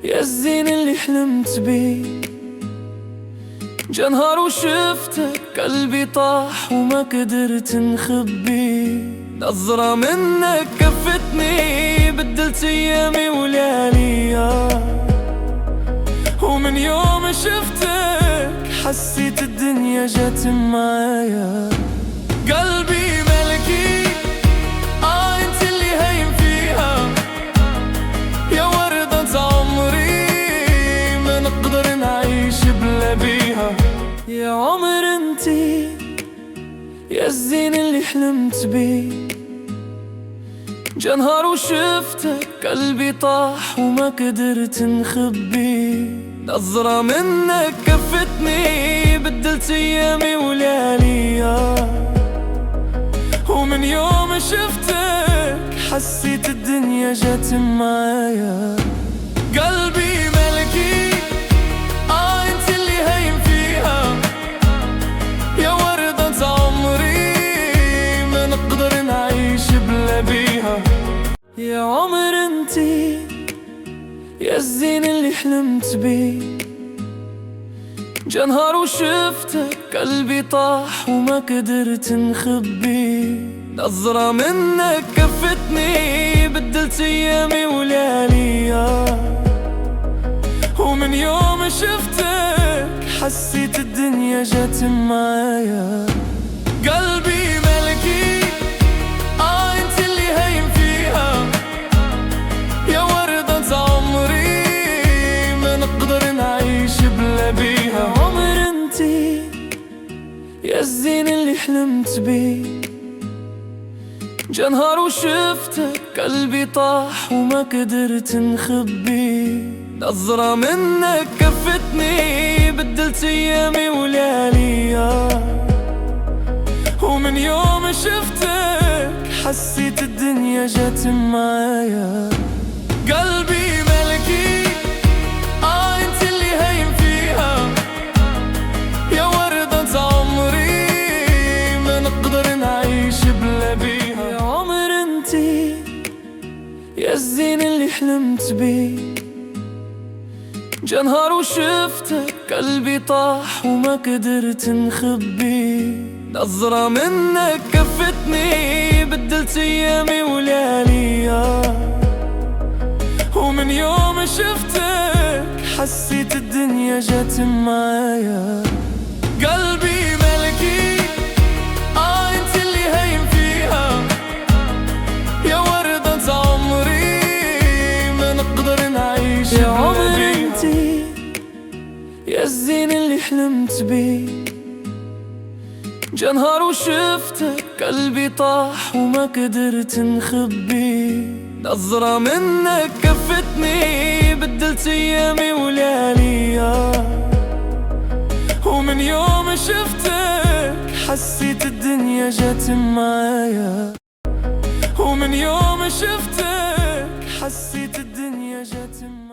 يا الزين اللي حلمت بيه. جا نهار وشفتك قلبي طاح وما قدرت نخبيه. نظرة منك كفتني بدلت ايامي ولياليا، ومن يوم شفتك حسيت الدنيا جات معايا. قلبي ملكي انت اللي هايم فيها، يا وردة عمري ما نقدر نعيش بلا بيها. يا عمر انتي يا الزين اللي حلمت بيه. جا نهار وشفتك قلبي طاح وما قدرت نخبيه. نظرة منك كفتني بدلت ايامي ولياليا، ومن يوم شفتك حسيت الدنيا جات معايا. قلبي ملكي انت اللي هايم فيها، يا وردة عمري ما نقدر نعيش بلا بيها. يا عمر انتي يا الزين اللي حلمت بيه. جا نهار وشفتك قلبي طاح وما قدرت نخبيه. نظرة منك كفتني بدلت ايامي ولياليا، ومن يوم شفتك حسيت الدنيا جات معايا. قلبي ملكي انت اللي هايم فيها، يا وردة عمري ما نقدر نعيش بلا بيها. عمر انتي يا الزين اللي حلمت بيه. جا نهار وشفتك قلبي طاح وما قدرت نخبيه. نظرة منك كفتني بدلت ايامي ولياليا، ومن يوم شفتك حسيت الدنيا جات معايا. قلبي ملكي انت اللي هايم فيها، يا وردة عمري ما نقدر نعيش بلا بيها. يا عمر انتي يا الزين اللي حلمت بيه. جا نهار وشفتك قلبي طاح وما قدرت نخبيه. نظرة منك كفتني بدلت ايامي ولياليا، ومن يوم شفتك حسيت الدنيا جات معايا. قلبي ملكي انت اللي هايم فيها، يا وردة عمري ما نقدر نعيش بلا بيها. يا عمر انتي يا الزين اللي حلمت بيه. جا نهار وشفتك قلبي طاح وما قدرت نخبيه. نظرة منك كفتني بدلت ايامي ولياليا، ومن يوم شفتك حسيت الدنيا جات معايا. ومن يوم شفتك حسيت الدنيا جات معايا.